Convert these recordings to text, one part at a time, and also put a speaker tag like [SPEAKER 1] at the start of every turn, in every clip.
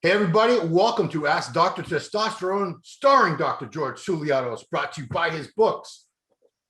[SPEAKER 1] Hey, everybody, welcome to Ask Dr. Testosterone, starring Dr. George Souliatos, brought to you by his books,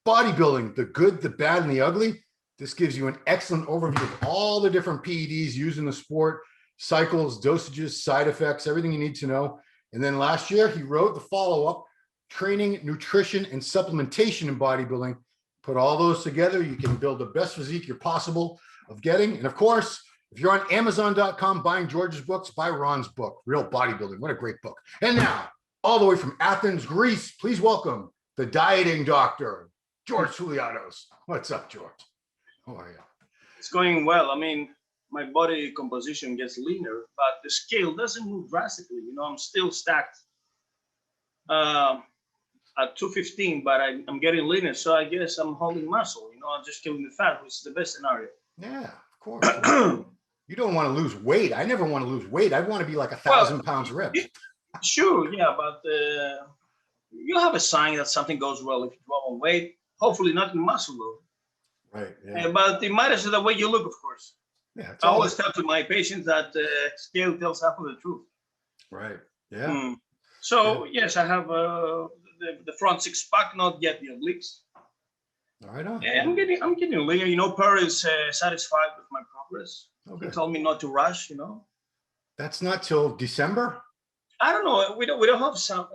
[SPEAKER 1] Bodybuilding, the Good, the Bad, and the Ugly. This gives you an excellent overview of all the different PEDs used in the sport, cycles, dosages, side effects, everything you need to know. And then last year, he wrote the follow-up, Training, Nutrition, and Supplementation in Bodybuilding. Put all those together, you can build the best physique you're possible of getting. And of course, if you're on Amazon.com buying George's books, buy Ron's book, Real Bodybuilding. What a great book. And now, all the way from Athens, Greece, please welcome the dieting doctor, George Souliatos. What's up, George? How are you?
[SPEAKER 2] It's going well. I mean, my body composition gets leaner, but the scale doesn't move drastically. You know, I'm still stacked at 215, but I'm getting leaner. So I guess I'm holding muscle. You know, I'm just killing the fat, which is the best scenario.
[SPEAKER 1] Yeah, of course. You don't want to lose weight. I never want to lose weight. I want to be like 1,000 pounds ripped.
[SPEAKER 2] Sure, yeah, but you have a sign that something goes well if you drop on weight. Hopefully not in muscle though.
[SPEAKER 1] Right. Yeah.
[SPEAKER 2] But it matters the way you look, of course.
[SPEAKER 1] Yeah.
[SPEAKER 2] I always tell to my patients that scale tells half of the truth.
[SPEAKER 1] Right. Yeah.
[SPEAKER 2] So yes, I have the front six pack, not yet the obliques.
[SPEAKER 1] All right. On.
[SPEAKER 2] And I'm getting leaner. You know, Per is satisfied with my progress.
[SPEAKER 1] Okay.
[SPEAKER 2] He told me not to rush. You know.
[SPEAKER 1] That's not till December.
[SPEAKER 2] I don't know. We don't have set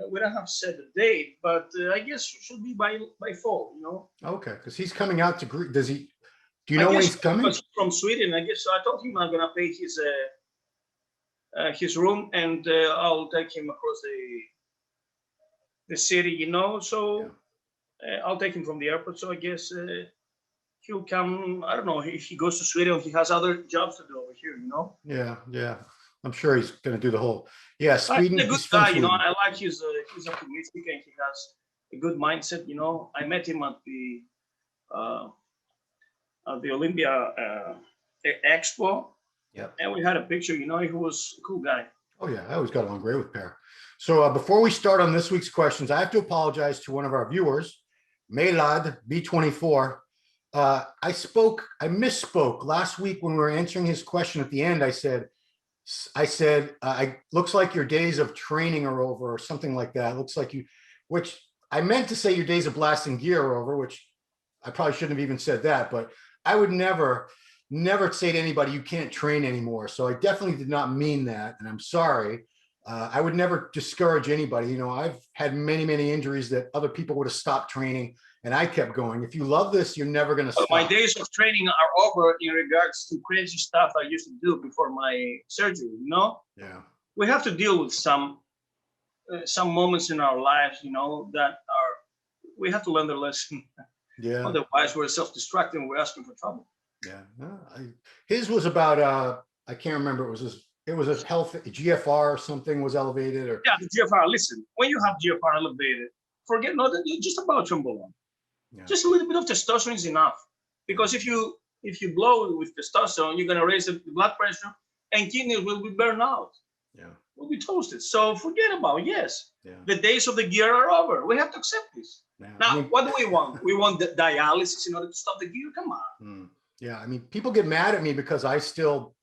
[SPEAKER 2] a date, but I guess it should be by fall. You know.
[SPEAKER 1] Okay, because he's coming out to Greece. Does he? Do you know when he's coming?
[SPEAKER 2] Because he's from Sweden, I guess. So I told him I'm gonna pay his room, and I'll take him across the city. You know. So I'll take him from the airport. So I guess he'll come. I don't know if he goes to Sweden. He has other jobs to do over here. You know.
[SPEAKER 1] Yeah. Yeah. I'm sure he's going to do the whole. Yeah, Sweden.
[SPEAKER 2] He's a good guy, you know. I like he's optimistic and he has a good mindset. You know, I met him at the Olympia Expo.
[SPEAKER 1] Yeah.
[SPEAKER 2] And we had a picture. You know, he was a cool guy.
[SPEAKER 1] Oh yeah, I always got along great with Per. So before we start on this week's questions, I have to apologize to one of our viewers, Maylad B24. I misspoke last week when we were answering his question at the end. I said, looks like your days of training are over or something like that. Looks like which I meant to say your days of blasting gear are over, which I probably shouldn't have even said that, but I would never say to anybody, you can't train anymore. So I definitely did not mean that. And I'm sorry. I would never discourage anybody. You know, I've had many, many injuries that other people would have stopped training and I kept going. If you love this, you're never going to stop.
[SPEAKER 2] My days of training are over in regards to crazy stuff I used to do before my surgery, you know?
[SPEAKER 1] Yeah.
[SPEAKER 2] We have to deal with some moments in our lives, you know, we have to learn the lesson.
[SPEAKER 1] Yeah.
[SPEAKER 2] Otherwise, we're self-destructing. We're asking for trouble.
[SPEAKER 1] Yeah. No, his was about, I can't remember. It was a health GFR or something was elevated or.
[SPEAKER 2] Yeah, the GFR. Listen, when you have GFR elevated, forget just about trombone. Yeah. Just a little bit of testosterone is enough, because if you blow with testosterone, you're going to raise the blood pressure and kidneys will be burned out.
[SPEAKER 1] Yeah,
[SPEAKER 2] will be toasted. So forget about the days of the gear are over. We have to accept this. Yeah. Now, what do we want? We want the dialysis in order to stop the gear. Come on.
[SPEAKER 1] Yeah, I mean, people get mad at me because I still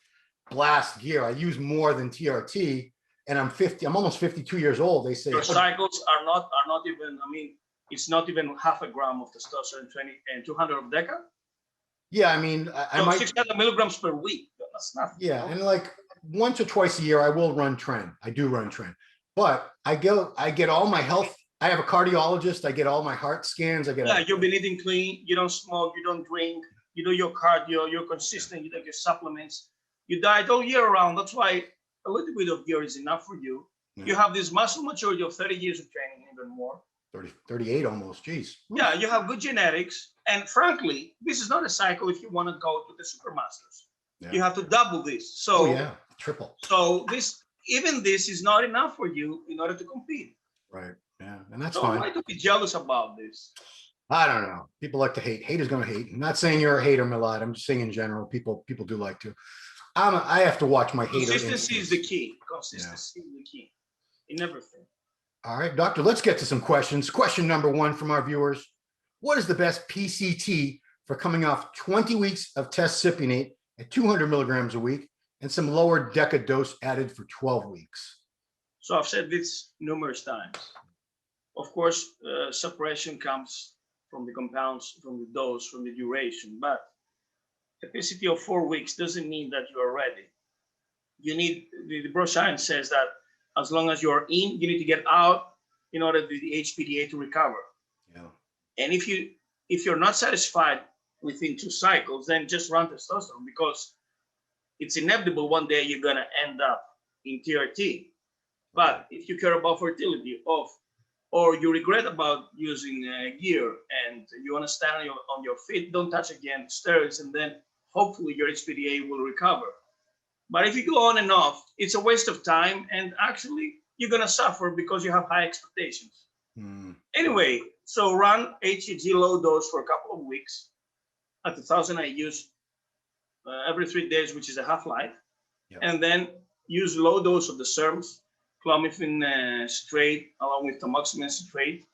[SPEAKER 1] blast gear. I use more than TRT, and I'm almost 52 years old. They say
[SPEAKER 2] your cycles are not even. I mean, it's not even half a gram of testosterone, 20 and 200 of Deca.
[SPEAKER 1] Yeah, I mean, I might
[SPEAKER 2] 600 milligrams per week. That's nothing.
[SPEAKER 1] Yeah, and like once or twice a year, I will run tren. I do run tren, but I get all my health. I have a cardiologist. I get all my heart scans.
[SPEAKER 2] You've been eating clean. You don't smoke. You don't drink. You do your cardio. You're consistent. You take your supplements. You diet all year round. That's why a little bit of gear is enough for you. Yeah. You have this muscle maturity of 30 years of training, even more.
[SPEAKER 1] 38 almost, geez.
[SPEAKER 2] Yeah, you have good genetics. And frankly, this is not a cycle if you want to go to the Supermasters. Yeah. You have to double this. So
[SPEAKER 1] triple.
[SPEAKER 2] So this is not enough for you in order to compete.
[SPEAKER 1] Right. Yeah. And that's fine.
[SPEAKER 2] Why do be jealous about this?
[SPEAKER 1] I don't know. People like to hate. Hate is going to hate. I'm not saying you're a hater, Milad. I'm just saying in general, people do like to. I have to watch my hater.
[SPEAKER 2] Consistency is the key. Consistency is the key in everything.
[SPEAKER 1] All right, doctor, let's get to some questions. Question number one from our viewers. What is the best PCT for coming off 20 weeks of test cypionate at 200 milligrams a week and some lower Deca dose added for 12 weeks.
[SPEAKER 2] So I've said this numerous times. Of course, suppression comes from the compounds, from the dose, from the duration, but capacity of 4 weeks doesn't mean that you are ready. You need, the bro science says that as long as you're in, you need to get out in order for the HPDA to recover.
[SPEAKER 1] Yeah.
[SPEAKER 2] And if you're not satisfied within 2 cycles, then just run testosterone, because it's inevitable one day you're gonna end up in TRT. But if you care about fertility, or you regret about using gear and you want to stand on your feet, don't touch again steroids, and then hopefully your HPDA will recover. But if you go on and off, it's a waste of time, and actually you're gonna suffer because you have high expectations. Anyway, so run HCG low dose for a couple of weeks at 1,000 IUs every 3 days, which is a half-life, and then use low dose of the SERMs, clomiphene straight along with tamoxifen straight,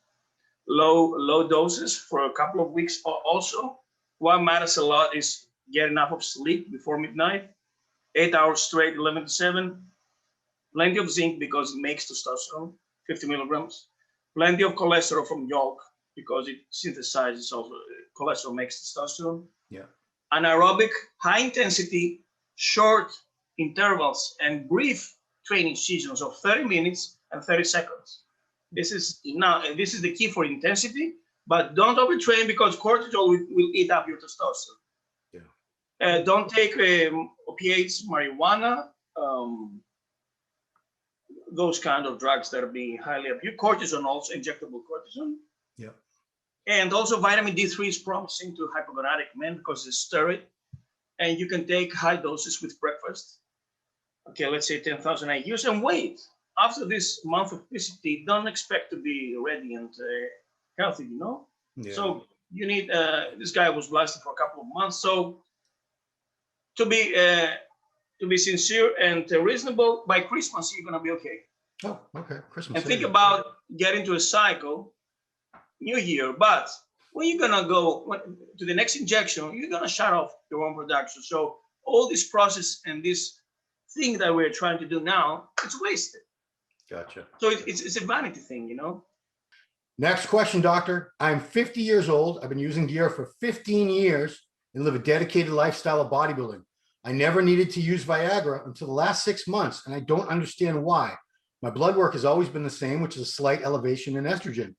[SPEAKER 2] low doses for a couple of weeks. Also, what matters a lot is get enough of sleep before midnight, 8 hours straight, 11 to 7, plenty of zinc because it makes testosterone, 50 milligrams, plenty of cholesterol from yolk because it synthesizes also, cholesterol makes testosterone. Yeah. Anaerobic, high intensity, short intervals, and brief training sessions of 30 minutes and 30 seconds. This is the key for intensity, but don't overtrain because cortisol will eat up your testosterone. Yeah. Don't take opiates, marijuana, those kind of drugs that are being highly abused. Cortisone also, injectable cortisone. Yeah. And also vitamin D3 is promising to hypogonadric men because it's steroid, and you can take high doses with breakfast. Okay, let's say 10,000 IUs, and wait. After this month of PCT, don't expect to be ready and healthy, you know? Yeah. So you need, this guy was blasted for a couple of months. So to be sincere and reasonable, by Christmas, you're gonna be okay.
[SPEAKER 1] Oh, okay, Christmas.
[SPEAKER 2] And think about getting to a cycle, New Year, but when you're gonna go to the next injection, you're gonna shut off your own production. So all this process and this thing that we're trying to do now, it's wasted. Gotcha. So it's a vanity thing, you know?
[SPEAKER 1] Next question, doctor. I'm 50 years old. I've been using gear for 15 years and live a dedicated lifestyle of bodybuilding. I never needed to use Viagra until the last 6 months, and I don't understand why. My blood work has always been the same, which is a slight elevation in estrogen.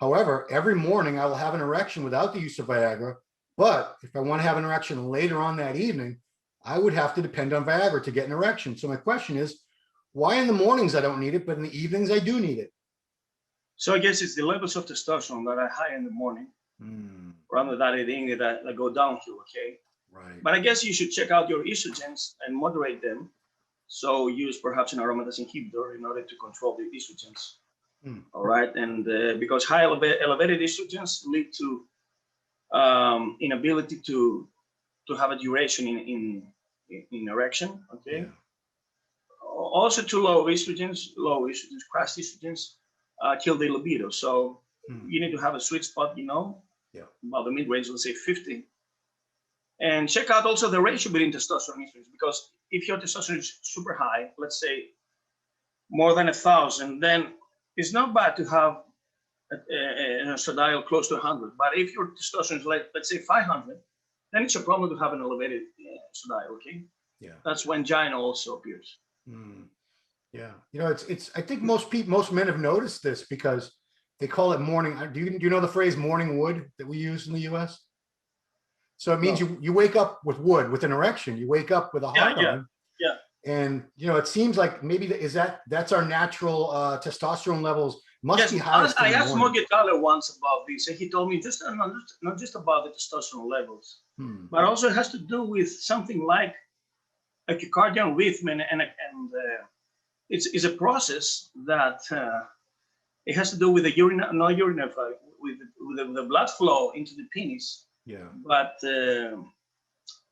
[SPEAKER 1] However, every morning I will have an erection without the use of Viagra, but if I want to have an erection later on that evening, I would have to depend on Viagra to get an erection. So my question is, why in the mornings I don't need it, but in the evenings I do need it?
[SPEAKER 2] So I guess it's the levels of testosterone that are high in the morning, rather than anything that go downhill, okay? Right. But I guess you should check out your estrogens and moderate them. So use perhaps an aromatase inhibitor in order to control the estrogens. All right, and because high elevated estrogens lead to inability to have a duration in erection. Okay. Yeah. Also, too low estrogens, crash estrogens, kill the libido. So you need to have a sweet spot, you know, about the mid range, let's say 50. And check out also the ratio between testosterone and estrogen, because if your testosterone is super high, let's say more than 1,000, then it's not bad to have an estradiol close to 100. But if your testosterone is, let's say 500, then it's a problem to have an elevated estradiol, okay? Yeah. That's when gyno also appears.
[SPEAKER 1] Yeah. You know, it's. I think most men have noticed this because they call it morning. Do you know the phrase morning wood that we use in the US? So it means you wake up with wood, with an erection. You wake up with a hard on.
[SPEAKER 2] Yeah.
[SPEAKER 1] And, you know, it seems like maybe that's our natural testosterone levels must be highest.
[SPEAKER 2] I asked Morgan Tyler once about this, and he told me not just about the testosterone levels, but also it has to do with something like a circadian rhythm, and it's a process that it has to do with the with the blood flow into the penis. Yeah. But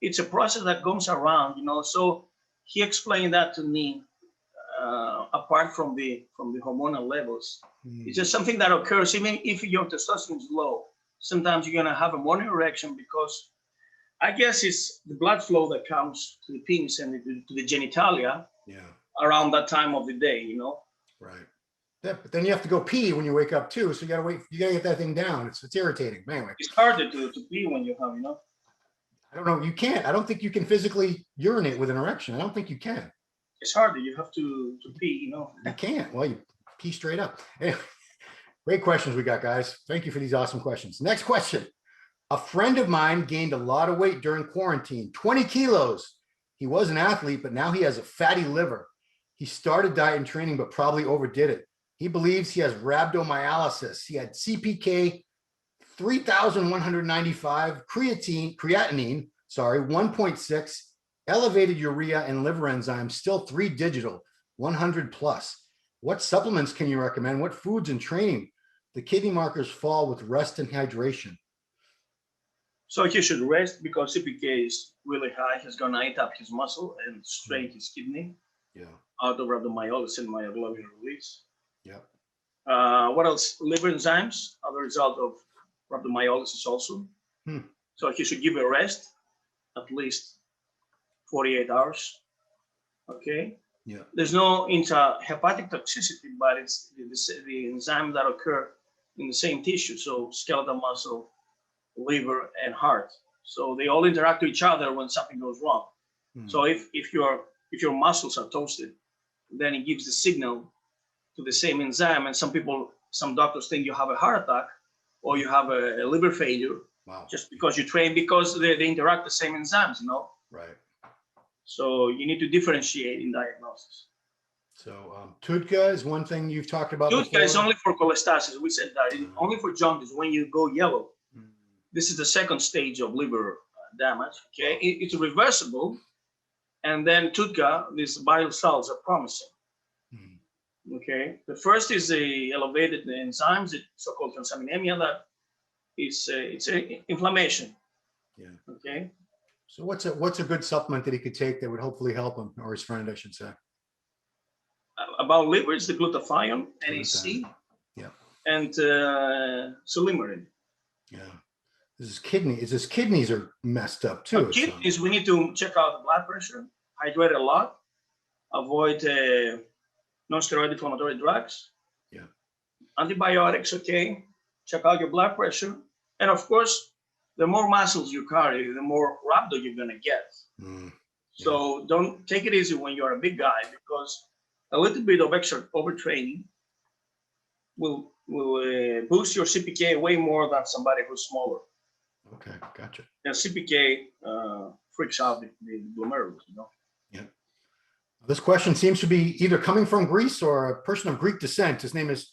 [SPEAKER 2] it's a process that goes around, you know. So he explained that to me. Apart from the hormonal levels, it's just something that occurs even if your testosterone is low. Sometimes you're gonna have a morning erection because I guess it's the blood flow that comes to the penis and to the genitalia around that time of the day, you know?
[SPEAKER 1] Right. Yeah, but then you have to go pee when you wake up too. So you gotta wait, you gotta get that thing down. It's irritating. But anyway.
[SPEAKER 2] It's harder to pee when you have, you know?
[SPEAKER 1] I don't know. You can't. I don't think you can physically urinate with an erection. I don't think you can.
[SPEAKER 2] It's harder. You have to pee, you know?
[SPEAKER 1] You can't. Well, you pee straight up. Anyway, great questions we got, guys. Thank you for these awesome questions. Next question. A friend of mine gained a lot of weight during quarantine, 20 kilos. He was an athlete, but now he has a fatty liver. He started diet and training, but probably overdid it. He believes he has rhabdomyolysis. He had CPK 3,195, creatinine, 1.6, elevated urea and liver enzymes, still 3 digital, 100 plus. What supplements can you recommend? What foods and training? The kidney markers fall with rest and hydration.
[SPEAKER 2] So he should rest because CPK is really high. He's going to eat up his muscle and strain his kidney out of rhabdomyolysis and myoglobin release. What else? Liver enzymes are the result of rhabdomyolysis also. So he should give a rest at least 48 hours. Okay. There's no intrahepatic toxicity, but it's the enzymes that occur in the same tissue. So skeletal muscle, liver, and heart. So they all interact with each other when something goes wrong. So if your muscles are toasted, then it gives the signal to the same enzyme. And some doctors think you have a heart attack or you have a liver failure just because you train, because they interact the same enzymes, you know?
[SPEAKER 1] Right.
[SPEAKER 2] So you need to differentiate in diagnosis.
[SPEAKER 1] So TUDCA is one thing you've talked about.
[SPEAKER 2] TUDCA is only for cholestasis. We said that. Only for jaundice when you go yellow. This is the second stage of liver damage. Okay, it's reversible, and then TUDCA, these bile salts are promising. Okay, the first is the elevated enzymes, the so-called transaminemia. That is it's inflammation. Okay.
[SPEAKER 1] So what's a good supplement that he could take that would hopefully help him, or his friend, I should say?
[SPEAKER 2] About liver, it's the glutathione, NAC, and silymarin.
[SPEAKER 1] His kidneys are messed up too.
[SPEAKER 2] Kidneys, we need to check out the blood pressure, hydrate a lot, avoid non-steroidal inflammatory drugs, antibiotics, okay, check out your blood pressure. And of course, the more muscles you carry, the more rhabdo you're gonna get. So don't take it easy when you're a big guy, because a little bit of extra overtraining will boost your CPK way more than somebody who's smaller.
[SPEAKER 1] Okay, gotcha.
[SPEAKER 2] And CPK freaks out the glomerulus, you know?
[SPEAKER 1] This question seems to be either coming from Greece or a person of Greek descent. His name is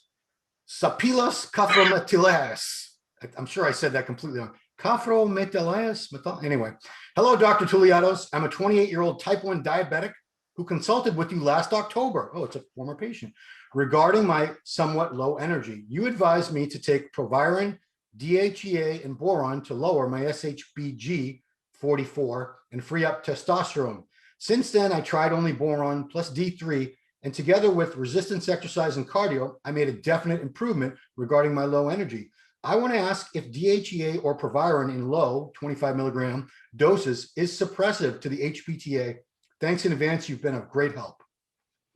[SPEAKER 1] Sapilos Kafrometilas. I'm sure I said that completely wrong. Kafrometilas. Anyway, hello, Dr. Tuliatos. I'm a 28-year-old type 1 diabetic who consulted with you last October. Oh, it's a former patient. Regarding my somewhat low energy, you advised me to take Proviron, DHEA, and boron to lower my SHBG 44 and free up testosterone. Since then, I tried only boron plus D3, and together with resistance exercise and cardio, I made a definite improvement regarding my low energy. I want to ask if DHEA or Proviron in low 25 milligram doses is suppressive to the HPTA. Thanks in advance. You've been of great help.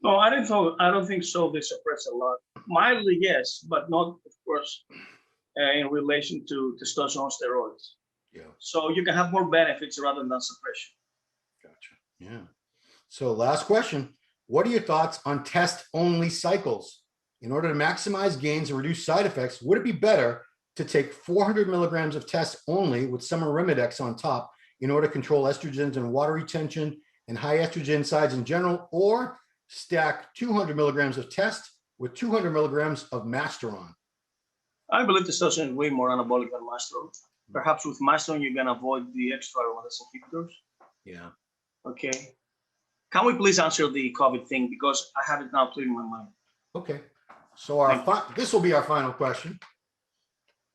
[SPEAKER 2] No, I don't think so. They suppress a lot. Mildly, yes, but not, of course, in relation to testosterone steroids. So you can have more benefits rather than suppression.
[SPEAKER 1] Gotcha. So last question. What are your thoughts on test-only cycles? In order to maximize gains and reduce side effects, would it be better to take 400 milligrams of test only with some Arimidex on top in order to control estrogens and water retention and high estrogen sides in general, or stack 200 milligrams of test with 200 milligrams of Masteron?
[SPEAKER 2] I believe testosterone is way more anabolic than Masteron. Perhaps with Masteron, you can avoid the extra aromatase inhibitors. Okay. Can we please answer the COVID thing, because I have it now clear in my mind?
[SPEAKER 1] Okay. So this will be our final question.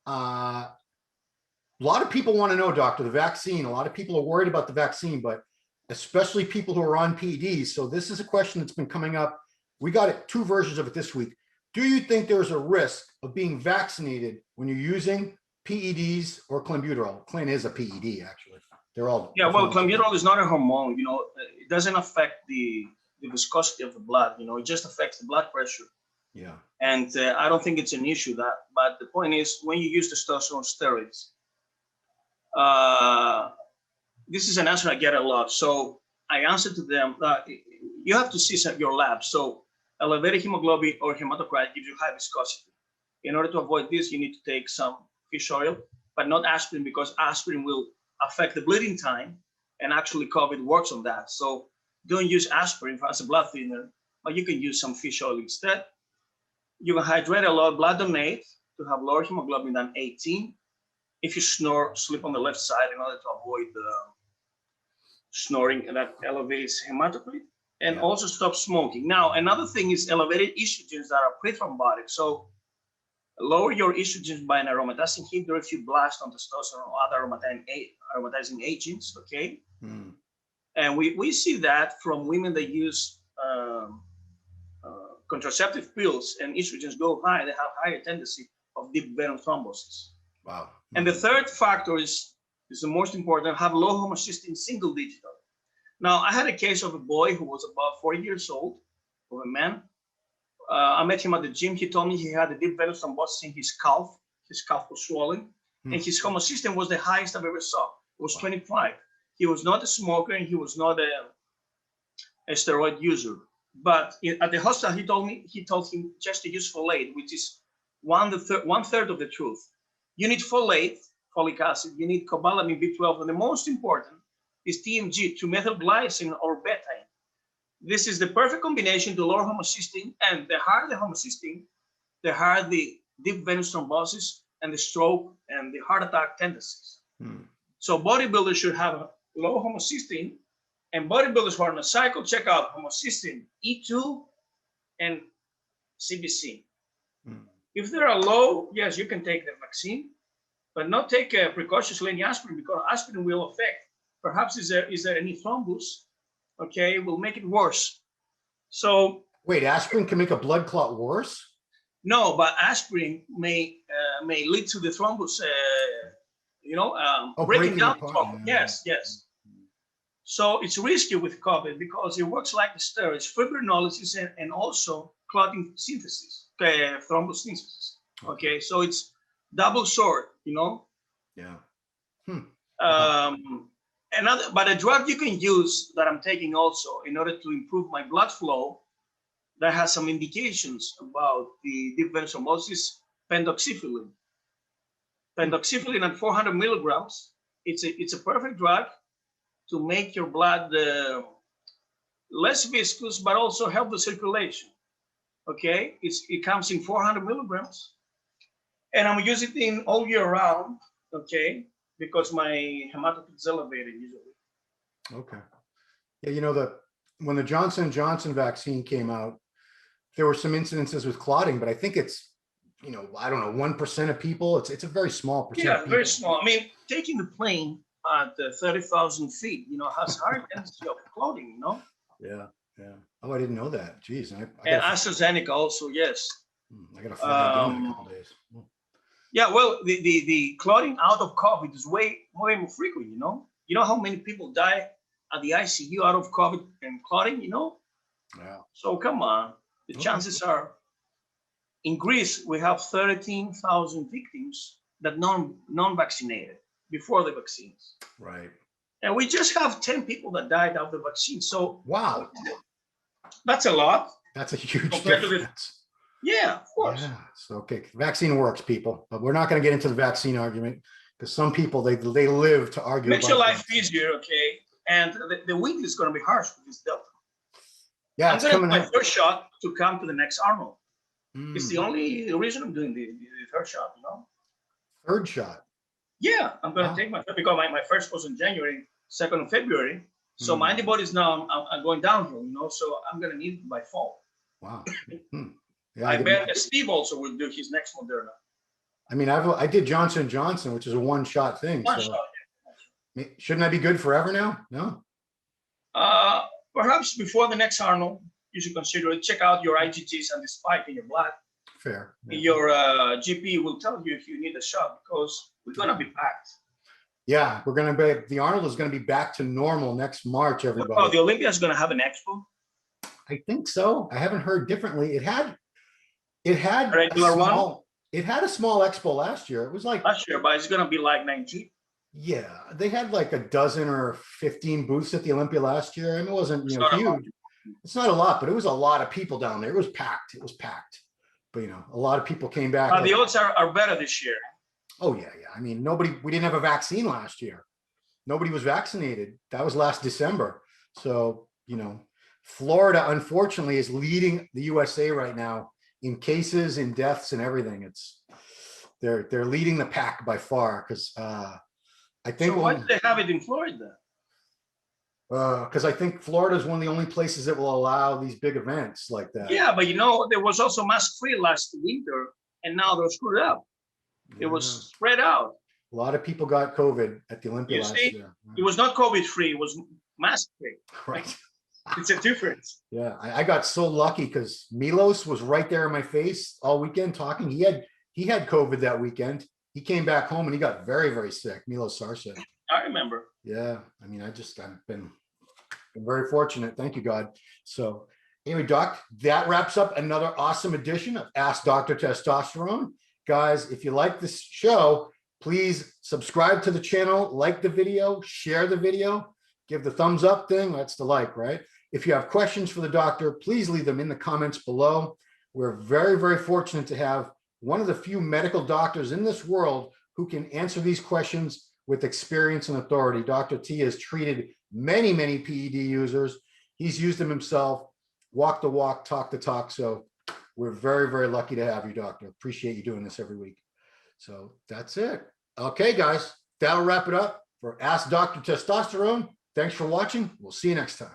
[SPEAKER 1] A lot of people want to know, doctor, the vaccine. A lot of people are worried about the vaccine, but especially people who are on PEDs. So this is a question that's been coming up. We got two versions of it this week. Do you think there's a risk of being vaccinated when you're using PEDs or clenbuterol? Clen is a PED, actually. They're all.
[SPEAKER 2] Yeah, well, clenbuterol is not a hormone. You know, it doesn't affect the viscosity of the blood. You know, it just affects the blood pressure.
[SPEAKER 1] Yeah.
[SPEAKER 2] And I don't think it's an issue that. But the point is, when you use testosterone steroids, this is an answer I get a lot. So I answer to them that you have to see your lab. So elevated hemoglobin or hematocrit gives you high viscosity. In order to avoid this, you need to take some fish oil, but not aspirin, because aspirin will affect the bleeding time, and actually COVID works on that. So don't use aspirin as a blood thinner, but you can use some fish oil instead. You can hydrate a lot, blood donate to have lower hemoglobin than 18. If you snore, sleep on the left side in order to avoid snoring, and that elevates hematocrit. And also stop smoking. Now, another thing is elevated estrogens that are pre-thrombotic. So lower your estrogens by an aromatase inhibitor if you blast on testosterone or other aromatizing agents, okay? And we see that from women that use contraceptive pills and estrogens go high, they have higher tendency of deep vein thrombosis.
[SPEAKER 1] Wow.
[SPEAKER 2] And the third factor is the most important, have low homocysteine single digital. Now, I had a case of a boy who was about 40 years old, of a man. I met him at the gym. He told me he had a deep venous thrombosis in his calf. His calf was swollen, and his homocysteine was the highest I've ever saw. It was 25. He was not a smoker, and he was not a steroid user. But at the hospital, he told him just to use folate, which is one third of the truth. You need folate, folic acid. You need cobalamin B12, and the most important is TMG, 2-methylglycine or betaine. This is the perfect combination to lower homocysteine, and the higher the homocysteine, the higher the deep venous thrombosis and the stroke and the heart attack tendencies. So bodybuilders should have low homocysteine, and bodybuilders who are on a cycle check out homocysteine, E2, and CBC. If they are low, yes, you can take the vaccine, but not take precociously any aspirin, because aspirin will affect. Perhaps is there any thrombus? Okay, will make it worse. So
[SPEAKER 1] wait, aspirin can make a blood clot worse?
[SPEAKER 2] No, but aspirin may lead to the thrombus. Breaking down the thrombus. Yes. So it's risky with COVID because it works like the steroids, fibrinolysis, and also clotting synthesis, thrombus synthesis. Okay, so it's double sword,
[SPEAKER 1] Yeah.
[SPEAKER 2] But a drug you can use that I'm taking also in order to improve my blood flow that has some indications about the deep venous thrombosis, pentoxifylline. Pentoxifylline at 400 milligrams, it's a perfect drug to make your blood less viscous, but also help the circulation. Okay, it comes in 400 milligrams, and I'm using it all year round. Okay, because my hematocrit is elevated usually.
[SPEAKER 1] Okay. Yeah, when the Johnson & Johnson vaccine came out, there were some incidences with clotting, but I think it's, I don't know, 1% of people. It's a very small percent.
[SPEAKER 2] Yeah, very small. I mean, taking the plane at 30,000 feet, has higher tendency of clotting,
[SPEAKER 1] Yeah. Oh, I didn't know that. Jeez.
[SPEAKER 2] And AstraZeneca also, yes.
[SPEAKER 1] I got to fly again in a couple days.
[SPEAKER 2] Yeah, well, the clotting out of COVID is way more frequent, You know how many people die at the ICU out of COVID and clotting,
[SPEAKER 1] Yeah.
[SPEAKER 2] So come on. The chances are, in Greece, we have 13,000 victims that non-vaccinated before the vaccines.
[SPEAKER 1] Right.
[SPEAKER 2] And we just have 10 people that died of the vaccine. So
[SPEAKER 1] wow,
[SPEAKER 2] that's a lot.
[SPEAKER 1] That's a huge difference.
[SPEAKER 2] Yeah, of course.
[SPEAKER 1] Yeah. So, okay. Vaccine works, people, but we're not going to get into the vaccine argument because some people, they live to argue.
[SPEAKER 2] Makes your life easier, okay? And the winter is going to be harsh with this Delta.
[SPEAKER 1] Yeah,
[SPEAKER 2] I'm going to do my first shot to come to the next Arnold. It's the only reason I'm doing the third shot,
[SPEAKER 1] Third shot?
[SPEAKER 2] Yeah, I'm going to take my, because my first was in January, second of February. So my antibodies now are going downhill, so I'm going to need it by fall.
[SPEAKER 1] Wow. Yeah,
[SPEAKER 2] I bet Steve also will do his next Moderna.
[SPEAKER 1] I mean, I did Johnson & Johnson, which is a one-shot thing.
[SPEAKER 2] One shot,
[SPEAKER 1] yeah. Shouldn't I be good forever now? No?
[SPEAKER 2] Perhaps before the next Arnold, you should consider it. Check out your IgGs and the spike in your blood.
[SPEAKER 1] Fair. Yeah.
[SPEAKER 2] Your GP will tell you if you need a shot because we're going to be packed.
[SPEAKER 1] Yeah, we're going to be, the Arnold is going to be back to normal next March,
[SPEAKER 2] Oh,
[SPEAKER 1] everybody.
[SPEAKER 2] the Olympia is going to have an expo,
[SPEAKER 1] I think so. I haven't heard differently. It had
[SPEAKER 2] a regular one
[SPEAKER 1] it had a small expo last year. It was like,
[SPEAKER 2] last year, but it's going to be like 19.
[SPEAKER 1] yeah, they had like a dozen or 15 booths at the Olympia last year. And it wasn't,
[SPEAKER 2] It's not a lot.
[SPEAKER 1] huge. It's not a lot, but it was a lot of people down there. It was packed. It was packed. But a lot of people came back.
[SPEAKER 2] The odds are better this year.
[SPEAKER 1] Oh yeah, yeah. I mean, we didn't have a vaccine last year. Nobody was vaccinated. That was last December. So, Florida, unfortunately, is leading the USA right now in cases, in deaths, and everything. They're leading the pack by far because I think.
[SPEAKER 2] So why do they have it in Florida?
[SPEAKER 1] Because I think Florida is one of the only places that will allow these big events like that.
[SPEAKER 2] Yeah, but there was also mask-free last winter, and now they're screwed up. It was spread out.
[SPEAKER 1] A lot of people got COVID at the Olympia last year.
[SPEAKER 2] It was not COVID-free; it was mask-free.
[SPEAKER 1] Right.
[SPEAKER 2] It's a difference.
[SPEAKER 1] Yeah, I got so lucky because Milos was right there in my face all weekend talking. He had COVID that weekend. He came back home and he got very, very sick. Milos Sarcev.
[SPEAKER 2] I remember.
[SPEAKER 1] Yeah, I mean, I've been very fortunate. Thank you, God. So anyway, Doc, that wraps up another awesome edition of Ask Dr. Testosterone. Guys, if you like this show, please subscribe to the channel, like the video, share the video, give the thumbs up thing. That's the like, right? If you have questions for the doctor, please leave them in the comments below. We're very, very fortunate to have one of the few medical doctors in this world who can answer these questions with experience and authority. Dr. T has treated many, many PED users. He's used them himself, walk the walk, talk the talk. So we're very, very lucky to have you, doctor. Appreciate you doing this every week. So that's it. Okay, guys, that'll wrap it up for Ask Dr. Testosterone. Thanks for watching. We'll see you next time.